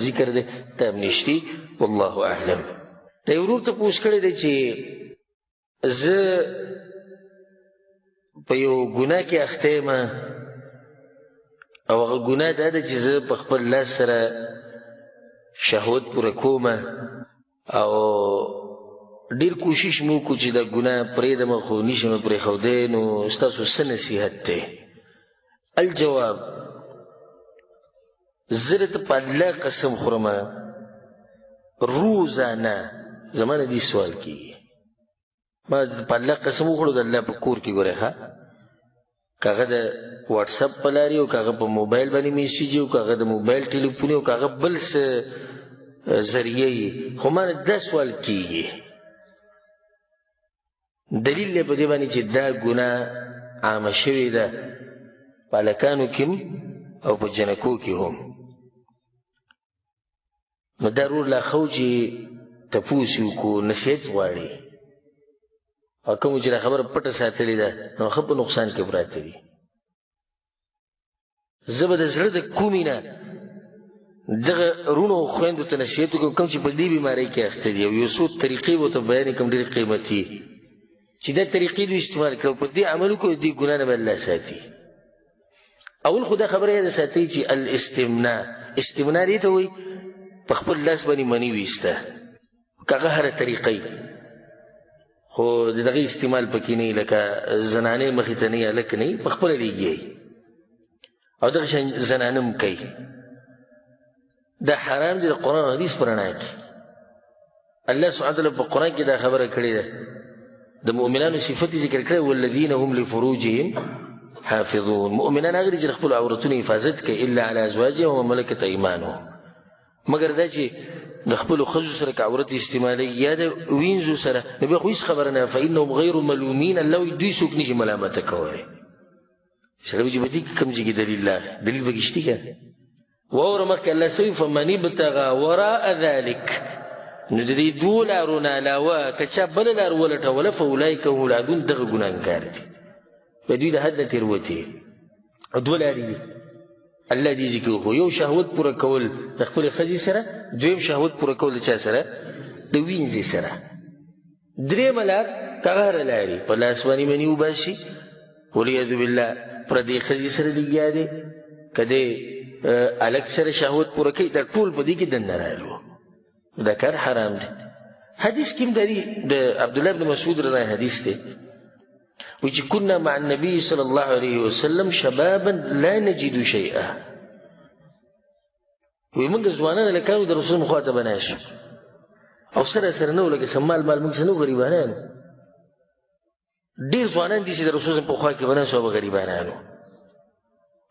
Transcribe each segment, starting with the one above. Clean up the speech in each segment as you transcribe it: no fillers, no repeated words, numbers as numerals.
ذکر دی دا هم نشتی والله اعلم. دا یو ورور تپوس کړی دی چې زه په یو ګناه کې اخته یم او هغه ګناه دا ده چې زه په خپل لاس سره شهوت پوره کوم او ډیر کوشش مو کو چې دا ګناه پرېږدم خو نشم پرېښودی. نو ستاسو څه نصیحت دی؟ الجواب: زه درته په الله قسم خورم روزانه زما نه دې سوال کېږي، ما په الله قسم وخوړو د الله په کور کې ګورې ښه که هغه د واټساپ په لارې او که هغه په موبایل باندې میسیج او که هغه د موبایل ټلیفون او که هغه بل څه ذریعه یې، خو ما نه دا سوال کېږي دلیل دی په دې باندې چې دا ګناه عامه شوې ده په هلکانو کې او په جنکو کې هم. نو دا رور لا خو چې تپوس یې وکړو نصیحت غواړي او کوم چې دا خبره پټه ساتلې ده نو ښه په نقصان کې پراته دي. زه به د زړه د کومې نه دغه رونو او خویندو ته نصیحت وکړم کوم چې په دې بیمارۍ کې اخته دي او یو څو طریقې به ورته بیانې کړم ډېرې قیمتي چې دا طریقې دوی استعمال کړو په دې عمل وکړو دې ګناه نه به الله ساتي. اول خو دا خبره یاده ساتئ چې الاستمناء، استمناء دې ته وایي په خپل لاس باندې مني ویسته که هغه هره طریقه خو د دغه استعمال پکې نه لکه زنانې مخې ته نه هلک نه په خپله لیږي او دغه شان زنانه هم کوي. دا حرام دی د قرآن او حدیث په رڼا کې. الله سبحانه وتعالی په قرآن کې دا خبره کړې ده د مؤمنانو صفت ذکر کړی والذین هم لفروجهم حافظون. مؤمنان هغه دي چې خپل عورتونو حفاظت کوي الا علی ازواجهم وملکت ایمانهم، مگر دا چې د خپل ښځو سره که عورت استعمالوي یا د وینځو سره نو بیا خو هېڅ خبره نه فانهم غیر ملومین. الله وایي دوی څوک نشي ملامته کولی. سړی وایي چې په دې کې کوم ځای کې دلیل پکې شته که واوره مخکې الله څه وایي فمن ابتغى وراء ذلک. نو د دې دوو لارو نه علاوه که چا بله لار ولټوله فاولئک هم العادون دغه ګناهګار دي. په دوی د حد نه تېروتې دوه لارې دي الله دې ذکر وکړو. یو شهوت پوره کول د خپلې ښځې سره، دویم شهوت پوره کول د چا سره؟ د وینځې سره. درېیمه لار که هغه هره لارې په لاس باندې مني وباسي والعیاذ بالله پردۍ ښځې سره لګیا دی که دی هلک سره شهوت پوره کوي دا ټول په دې کې دننه رالو دا کار حرام دی. حدیث کې هم د عبدالله بن مسعود رضی الله حدیث دی وی چې كنا مع النبي صلى الله عليه وسلم شبابا لا نجد شيئا. وی موږ ځوانان هلکانو د رسول مخواته به ناست او سره نه و لکه څه مال موږ څه نه و غریبانانو. ډېر ځوانان دي چې د رسول په خوا کې به ناست او به غریبانانو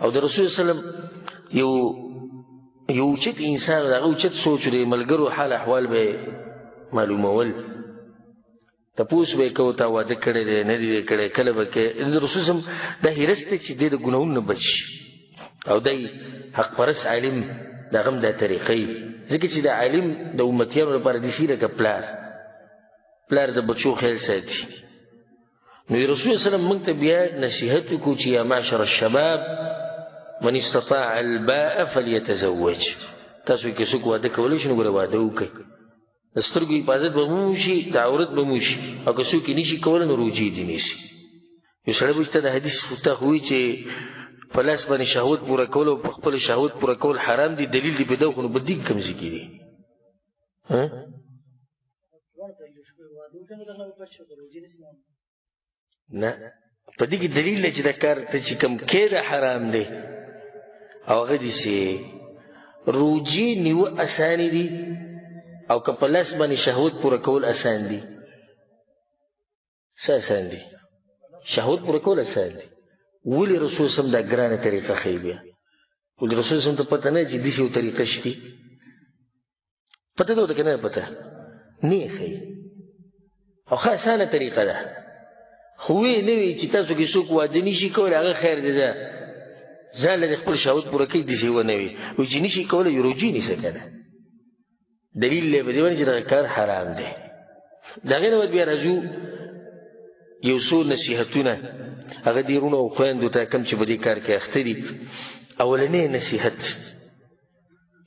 او د رسول وسلم یو اوچت انسان د هغه اوچت سوچ دی ملګرو حال احوال به معلومول تپوس به یې کوو تا واده کړی دی نه دی کړی کله به کې د رسول صم دا حرص دی چې دی د ګناهونو نه بچ شي او دی حق پرست عالم د هغه هم دا طریقه ځکه چې د عالم د امتیانو لپاره داسې لکه پلار د بچو خیال ساتي. نو رسول وسلم موږ ته بیا نصیحت وکړو چې یا معشر الشباب من استطاع الباء فليتزوج. تاسو کې څوک واده کولی شي نو ګوره واده وکړئ د سترګو حفاظت به مو وشي د عورت به مو وشي او که څوک یې نشي کولی نو روجې دې نیسي. یو سړی به ته د حدیث تا خو وایي چې په لاس باندې شهوت پوره کول او په خپل شهوت پوره کول حرام دي دلیل دې په ده خو نو په دې کوم ځای کې دي نه په دې کې دلیل دی چې دا کار ته چې کوم کې ده حرام دی او هغه داسې روجې نیوه اسانې دي او که په لاس باندې شهوت پوره کول اسان دي. څه اسان دي؟ شهوت پوره کول اسان دي. ولې رسول صم دا ګرانه طریقه ښیي بیا؟ ولې رسول صم ته پته نه چې داسې یو طریقه شته؟ پته ده ورته که نه پته؟ نه یې ښیي او ښه اسانه طریقه ده. خو وی نه وي چې تاسو کې څوک واده نشي کولی هغه خیر دی ځان له خپل شهوت پوره کوي داسې ونه وي وایي چې نشي کولی یو روجې نیسه که نه دلیل دی په دې باندې چې دغه کار حرام دی. د هغې نه بیا راځو یو څو نصیحتونه هغه دې رونو او خویندو ته کوم چې په دې کار کې اخته دي. اولنی نصیحت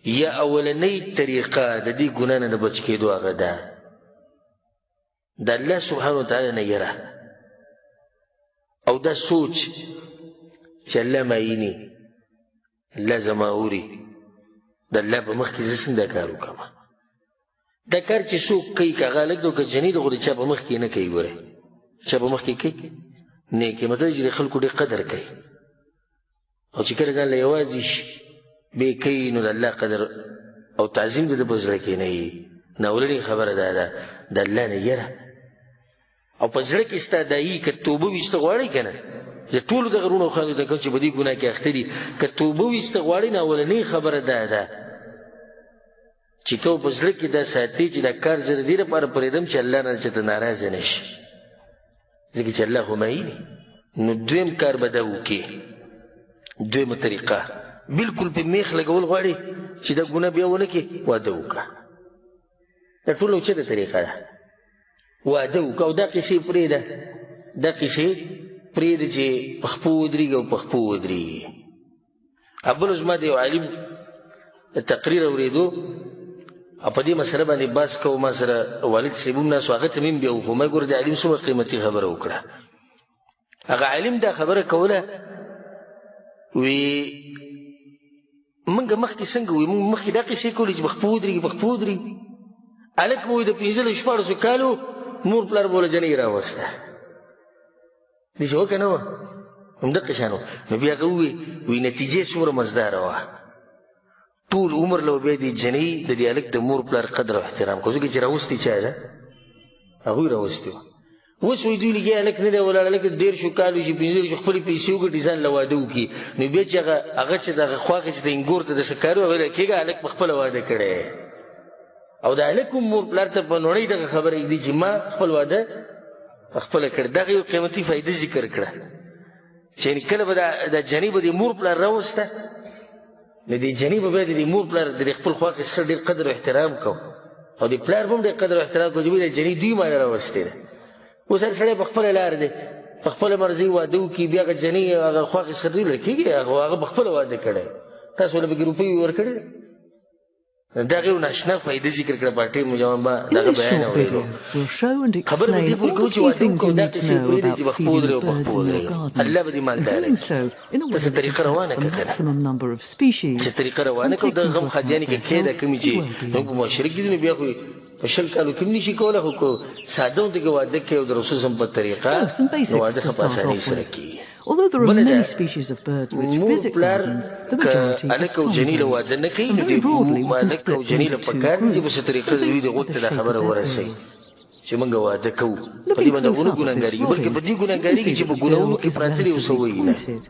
یا اولنۍ طریقه د دې ګناه نه د بچ کېدو هغه ده د الله سبحانه وتعالی نه یره او دا سوچ چې الله معیني الله زما اوري د الله په مخ کې زه څنګه کار وکړم دا کار چې څوک کوي که هغه هلک دی او که جنۍ دی خو د چا په مخ کې نه کوي ګورئ چا په مخ کې کوي نه کوي مطلب چې د خلکو ډېر قدر کوي او چې کله ځان له یوازې شي بیا کوي نو د الله قدر او تعظیم د ده په زړه کې نه وي ناولنۍ خبره دا ده د الله نه یره او په زړه کې ستا دا وي که توبه ویسته غواړئ که نه زه ټولو دغه وروڼو خویندو ته کوم چې په دې ګناه کې اخته دي که توبه ویسته غواړئ نو اولنۍ خبره دا ده چې ته په زړه کې دا ساتي چې دا کار زه د دې لپاره پرېږدم چې الله نه چېرته ناراضه نه شي ځکه چې الله خو معیني نو دویم کار به دا وکړي دویمه طریقه بلکل په میخ لګول غواړي چې دا ګناه بیا ونه کړي واده وکړه دا ټول اوچته طریقه ده واده وکړه او دا قیسې پرېږده دا قیسې پرېږده چې په خپو ودرېږي او په خپو ودرېږي بل زما د یو عالم تقریر اورېدو او په دې مسله باندې بحث کوو ما سره والد صاحب هم ناست و هغه ته مې هم بیا وښو ما ګوره د عالم څومره قیمتي خبره وکړه هغه عالم دا خبره کوله وی موږ مخکې څنګه وي موږ مخکې دا قیسې کولې چې په خپو ودرېږي په خپو ودرېږي هلک به وایي د 15-14 کالو مور پلار به له جنۍ راوسته داسې وه که نه وه همدقه شان و نو بیا هغه ووی نتیجې څومره مزداره وه ټول عمر له بیا د جنۍ د دې هلک د مور پلار قدر او احترام کو ځکه چې راوستي چا ده هغوی راوستي وه اوس وایي دوی لګیا هلک نه دی ولاړ هلک 13 کالو چې 15 خپلې پیسې وګټي ځان له واده وکړي نو بیا چې هغه چې دغه خواږه چې د انګور ته داسې کار و هغه له کېږه هلک په خپله واده کړی او د هلک هم مور پلار ته په نوړۍ دغه خبره ږدي چې ما خپل واده خپله کړ دغه یو قیمتي فایده ذکر کړه چې کله به د جنۍ به د مور پلار راوسته نو د جنۍ به بیا د مور پلار د خپل خواږې څخه ډېر قدر او احترام کو او د پلار به هم ډېر قدر او احترام کو چې د جنۍ دوی ماله راوستې ده اوس هر سړی په خپله لار دی په خپله مرضۍ واده وکړي بیا هغه جنۍ هغه خواږې څخه دوی لرې کېږي هغه په خپله واده کړی تاسو له پکې روپۍ ورکړې دغه یو ناشنا فایده ذکر کړه په ټیم جواب به دغه بیان اورېدو خبر به دې پورې کوو چې واده وکړو دا قیسې پرېږدي چې په خپو ودرې او په خپو ودرې الله به دې مالدار کړي داسې طریقه روانه کړه که نه چې طریقه روانه کړو دغه غم خادیانې که کېده کومې چې موږ په معاشره کې دي نو بیا خو په 20 کالو کې هم نشي کولی خو که ساده ونته کې واده کوي او د رسول صلی په طریقه نو واده ښه په اسانۍ سره کېږي Although there are many species of birds which visit gardens, the majority are solitary. And very broadly, we can split them into two groups. So they eat the shape of their bills. چې موږ واده کوو په دې Looking باندې close غونو up at ګناهګاري this بلکې په دې body, ګناهګاري you کې can چې په see that the ګناهونو bill کې is پراته دي relatively وسوي نه pointed.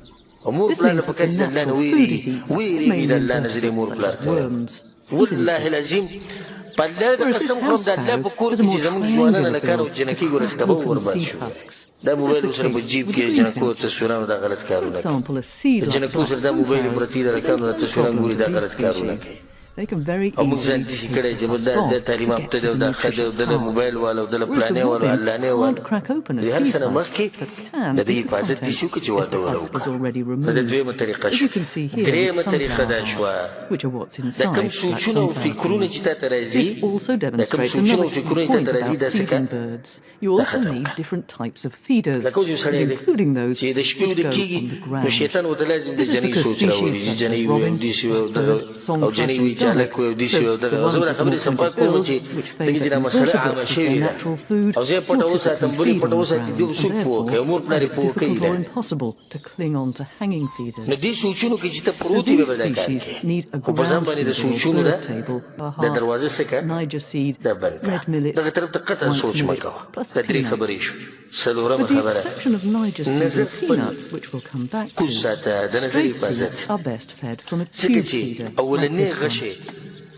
او مور This پلار means په that کار the چې الله نه natural food it eats is ویریږي mainly د الله نه زری مور invertebrates پلار such as worms, والله and العظیم insects. په الله د Whereas this قسم خورم house د الله په sparrow کور has کې a چې more زموږ ځوانان triangular هلکان او bill جنکۍ to ګوره crack تبه open برباد seed شو husks. دا This is موبایل the ورسره په case جیب with کې the جنکو greenfinch. تصویرانو دا غلط For کارونه کوي example, a د seed-like جنکو black سره دا موبایل sunflowers پرتې د presents هلکانو no تصویران problem ګوري to دا these غلط کارونه species. کوي They can very او موږ ځان easily داسې take کړی the چې husk د off تعلیم to یافته get دی to او the دا ښه دی او nutritious د part. موبایل والا او د Whereas the پلانې والا robin علانې والا can't crack open a د هر seed سره husk, مخکې but can د دې eat the حفاظت دې شي contents وکړي چې if واده the ولا husk is وکړه already دا د removed. دویمه طریقه As شوه you can see here with درېیمه طریقه sunflower دا شوه hearts, which are what's دا کوم inside black سوچونه او sunflower فکرونه چې seeds. تا ته راځي This also دا کوم demonstrates سوچونه another او key فکرونه چې تا point ته راځي about دا څه feeding که birds. You دا also ختم need کړه different types of feeders, لکه اوس یو and سړی دی including those چې د شپې which وده go کېږي on the نو ground. شیطان ورته لازم د This is جنۍ because سوچ راوړي species چې such جنۍ as وي او robin, داسې وي او دغه blackbird, او جنۍ وي songthrush, چې and هلک وي او duck. داسې وي او So دغه the او زه ones به with خبرې more صفا pointed کوم bills, چې which دغه چې favour دا مسله عامه invertebrates as شوې their ده natural food, او زه یې پټه will وساتم typically بل یې feed پټه on the وساتي ground, دوی and څوک پوه therefore کوي مور پلار find یې it پوه کوي difficult or ده impossible to cling on to hanging feeders. نو دې سوچونو کې چې ته So پروت وي these به دا کار species کوي need a خو په ځان ground باندې د feeder or سوچونو ده bird table, د دروازه څه که Niger seed, دا بند red کړه millet, دغه طرف ته قطعا white سوچ مه millet, کوه plus دا درې خبرې peanuts. شو څلورمه With the خبره exception of Niger seed نظر and خپل peanuts, which we'll come back کوز to, ساته د نظر straight حفاظت seeds are best fed from a ځکه tube feeder چې like اولنې this one. غشې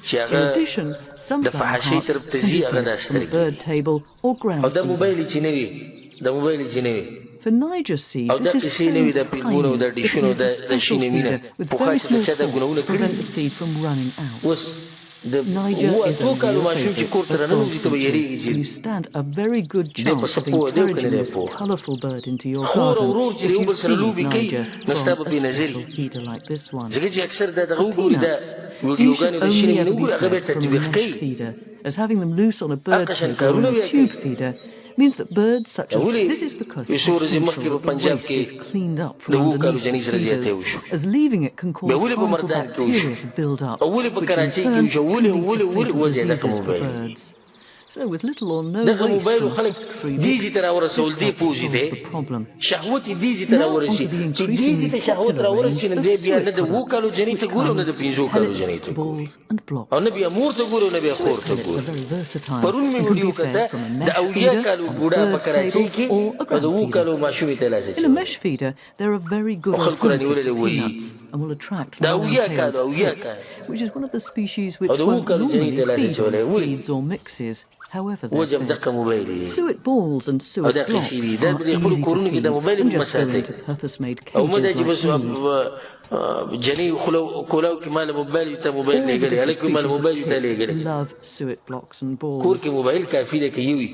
چې In هغه addition, د sunflower فحاشۍ hearts طرف ته can ځي be هغه د fed from a سترګې bird table or او ground دا feeder. موبایل چې نه وي دا موبایل چې نه وي For Niger seed, او دا this is قصې so نه وي دا tiny فلمونه او دا that it ډیشونه او needs دا a special رشینې مینه feeder with پخوا very چې small د چا دا ports ګناهونه to کړي prevent the seed from running out. اوس Niger is a real favorite of goldfinches, and you stand a very good chance of encouraging this colorful bird into your garden if you feed Niger from a special feeder like this one. For peanuts, you should only ever be fed from a mesh feeder, as having them loose on a bird table or a tube feeder means that birds such as this is because it's essential that the waste is cleaned up from underneath the feeders, as leaving it can cause harmful bacteria to build up, which in turn can lead to fatal diseases for birds. So with little or no waste from husk-free mix, this helps solve the problem. Now onto the increasingly popular range of suet products, pellets, balls and blocks. Suet pellets are very versatile and can be fed from a mesh feeder, on a bird's table or a ground feeder. In a mesh feeder, they're a very good alternative to peanuts and will attract long-tailed tits, which is one of the species which won't normally feed on seeds or mixes, however they're fed. Suet balls and suet blocks are easy to feed and just go into purpose-made cages like these. All goldfinches love suet blocks and balls,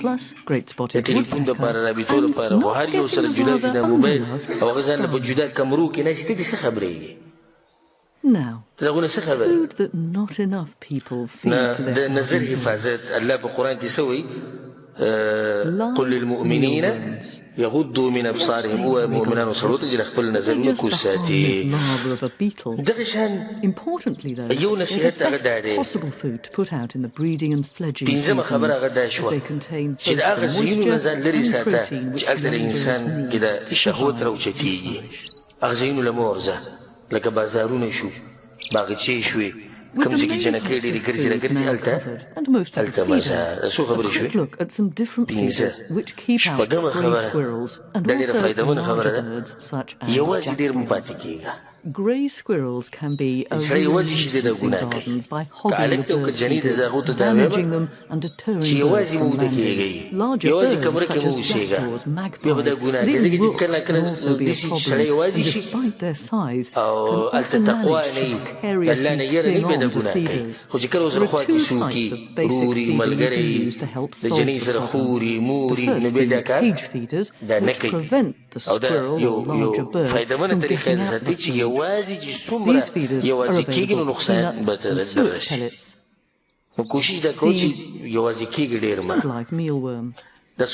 plus great spotted woodpecker, and not getting the rather underloved sparrow. Now, food that not enough people feed to their قل للمؤمنين يغضوا من أبصارهم ومؤمنان وصلوات جل خبل نزل مكوساتي دغشان Importantly, though, they're the best possible food to put out in the breeding and fledging seasons, as they contain both the moisture and protein which the rangers need to survive. With the main types of food now covered, and most of the feeders, a quick look at some different feeders which keep out grey squirrels and also larger birds such as jackdaws. Grey squirrels can be a real nuisance in gardens by hogging the bird feeders, damaging them and deterring birds from landing. Larger birds such as jackdaws, magpies, even rooks can also be a problem, and despite their size, can often manage to precariously cling on to feeders. There are two types of basic feeding you can use to help solve the problem. The first being cage feeders, which prevent the squirrel or larger bird from getting out the food. These feeders are available for peanuts and suet pellets, seed, and live mealworm. The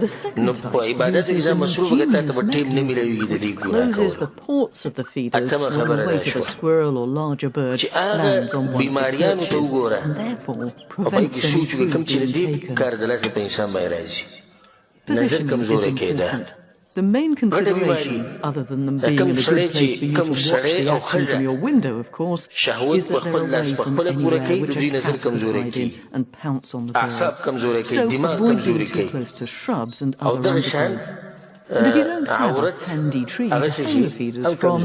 second type uses an ingenious mechanism which closes the ports of the feeders when the weight of a squirrel or larger bird lands on one of the perches, and therefore prevents any food being taken. Position is important. The main consideration, other than them being in a good place for you to watch the action from your window, of course, is that they're away from anywhere which a cat could hide in and pounce on the birds. So avoid being too close to shrubs and other undergrowth. And if you don't have a handy tree to hang the feeders from,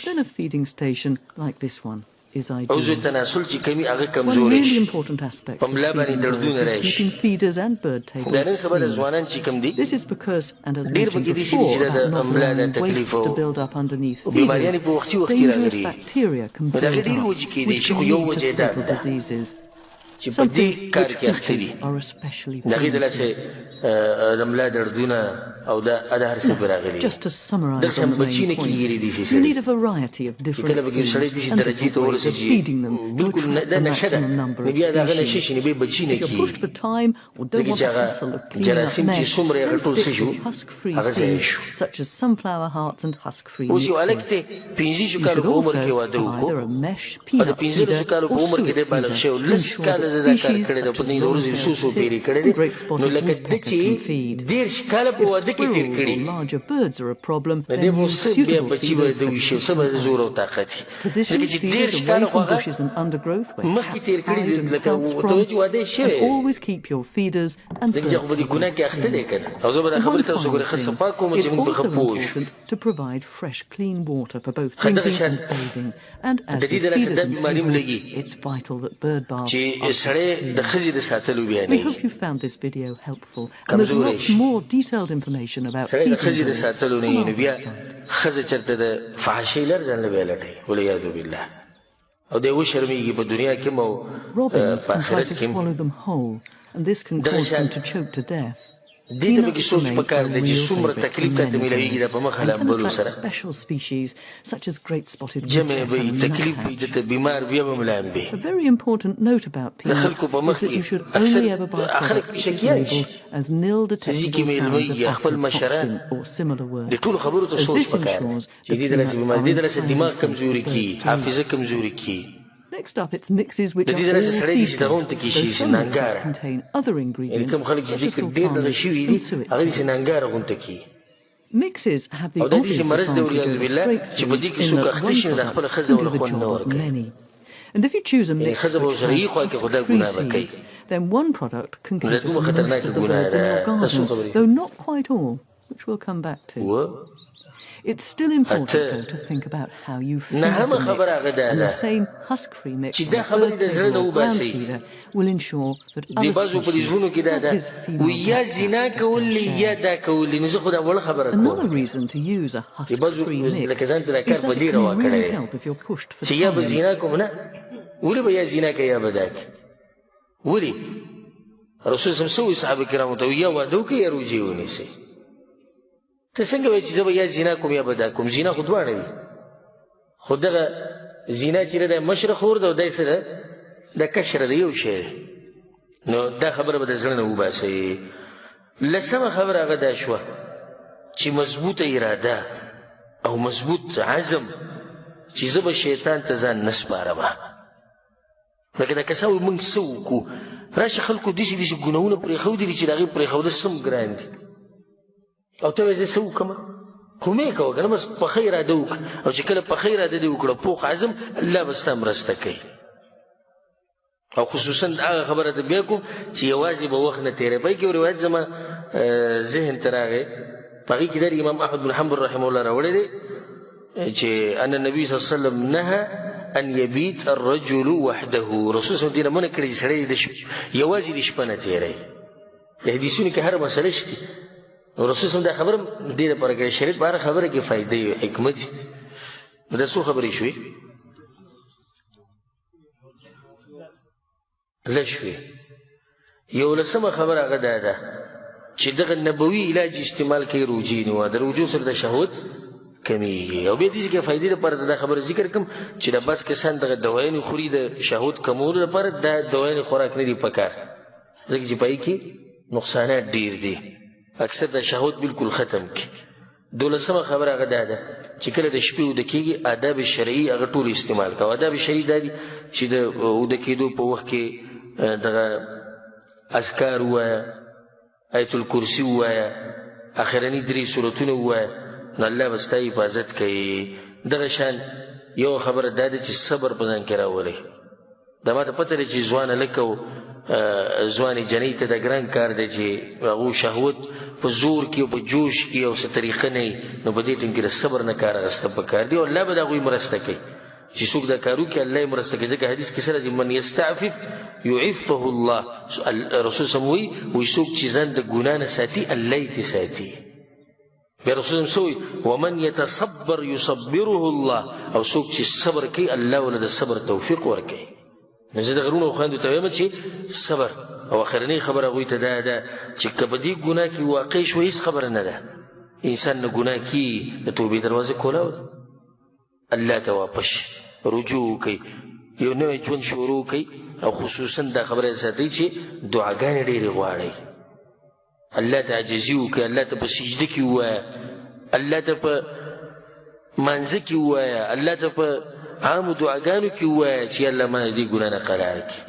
then a feeding station like this one is ideal. One really important aspect of feeding birds is keeping feeders and bird tables clean. This is because, and as mentioned before, about not allowing waste to build up underneath feeders, dangerous bacteria can build up, which can lead to fatal diseases. Something which finches are especially prone to. Just to summarize on the main points, you need a variety of different foods and different ways of feeding them to attract the maximum number of species. If you're pushed for time or don't want the hassle of cleaning up mesh, then stick with husk-free seeds, such as sunflower hearts and husk-free mixes. You should also have either a mesh peanut feeder or suet feeder to ensure that species such as long-tailed tit and great spotted woodpecker can feed. If squirrels or larger birds are a problem, then use suitable feeders to keep them. Position feeders away from bushes and undergrowth where cats hide and pounce from, and always keep your feeders and bird tables clean. And one final thing, it's also important to provide fresh, clean water for both drinking and bathing. And as with feeders and tables, it's vital that bird baths are سړی د ښځې د ساتلو بیانوي. We hope you found this video helpful, and there's lots more detailed information about feeding birds on our website. ښځه چېرته د فحاشۍ لر ځان له بیا لټوي والعیاذ بالله او دی وشرمېږي په دنیا کې او Robins په can try آخرت to کې swallow them whole, and this can cause them to choke to death. دې ته پکې سوچ پکار دی چې څومره تکلیف ته میلاویږي دا په مخه لامبلو سره special species such as great spotted جمع به تکلیف به دته بیمار بیا به ملامبي. A very important note about peanuts is that you should only ever buy a product which is labeled as nil detectable sounds of aflatoxin or similar words, as this ensures that peanuts are entirely safe for birds to eat. حافظه کمزوري کی. Next up, it's mixes which are all seed-based, though some mixes contain other ingredients such as sultanas and suet. Mixes have the obvious advantage over straight foods in that one product can do the job of many. And if you choose a mix which has husk-free seeds, then one product can cater for most of the birds in your garden, though not quite all, which we'll come back to. It's still important, though, to think about how you feed the mix, and the same husk-free mix on a bird table or ground feeder will ensure that other species, not his female pet, Another reason to use a husk-free mix is that it can really help if you're pushed for time. ولي بيا زيناك يا بداك ولي رسول الله سوي صحابه کرام ته یا وادو کې یا روجي ونیسي ته څنګه وای چې زه یا زینا کوم یا بدا کوم زینا خو دواړه دي خو دغه زینا چې د مشرق خور ده دای سره د کشر دی یو شی نو دا خبره به د ځړنه وباسي لسمه خبره هغه دا شو چې مضبوطه اراده او مضبوط عزم چې زه به شیطان ته ځان نسپارم لکه دا کساوي موږ سوکو راشه خلکو دیشي ګناونه پرې خو دي چې دغه پرې خو د سم ګران دي او ته زه سوکم خو مې کو کنه بس په خیر اده وک او چې کله په خیر اده دی وکړه پوخ عزم الله بس تم راسته کوي او خصوصا هغه خبره ته بیا کوم چې یوازې به وخت نه تیرې پای کې روایت زما ذهن تراغه پغی کې د امام احمد بن حنبل رحمه الله راوړی دی چې ان النبي صلی الله علیه وسلم نهى ان يبيت الرجل وحده رسول الله دینه مونږ کړی سړی د یوازې د شپه نه تیرې د حدیثونو کې هر مسله شته رسول الله دا خبر دې لپاره کې شریعت بار خبره کې فائدې او حکمت دا څو خبرې شوې لښوي یو لسمه خبره هغه ده چې دغه نبوي علاج استعمال کوي روجي نو د روجو سره د شهوت کمیږي او به دې کې فائدې لپاره دا خبره ذکر کوم چې د بس کسان دغه دوايان خوري د شهوت کمولو لپاره د دوايان خوراک نه دی پکار ځکه چې پای کې نقصانات ډیر دي اکثر د شهوت بالکل ختم کی دولسمه خبره هغه ده چې کله د شپې ود کېږي آداب شرعي هغه ټول استعمال کوي آداب شرعي دي چې د ود کېدو په وخت کې دغه اذکار وایا آیت الکرسی وایا اخرنی درې سورتونه وایا نو الله بستا حفاظت کوي دغه شان یو خبره ده چې صبر په ځان کې راولي دا ماته پته لري چې ځوان لکه ځواني جنې ته د ګران کار دی چې هغه شهوت په زور کې او په جوش کې او څه طریقه نه نو په دې ټیم کې صبر نه کار غسته پکار دی او الله به دا غوي مرسته کوي چې څوک دا کارو کې الله مرسته کوي ځکه حدیث کې سره چې من یستعفف يعفه الله رسول سموي وي څوک چې ځان د ګنا نه ساتي الله یې ساتي بیا رسول سموي ومن يتصبر يصبره الله او څوک چې صبر کوي الله ولله صبر توفیق ورکوي زه د غرونو خواندو ته وایم چې صبر او اخرنی خبره غوي ته ده چې کبدي ګناه کې واقع شو هیڅ خبره نه ده انسان نه ګناه کې د توبې دروازه کولاو الله ته واپس رجوع کوي یو نوې ژوند شروع کوي او خصوصا دا خبره ساتي چې دعاګانې ډېرې غواړي الله ته عاجزي وکړي الله ته په سجده کې وایي الله ته په منځ کې وایي الله ته په عام دعاګانو کې وایي چې الله ما دې ګناه نه قرار کړي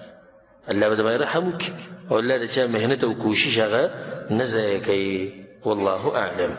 الله به دې رحم وکړي او الله دې چې مهنت او کوشش هغه نه ضایع کوي والله اعلم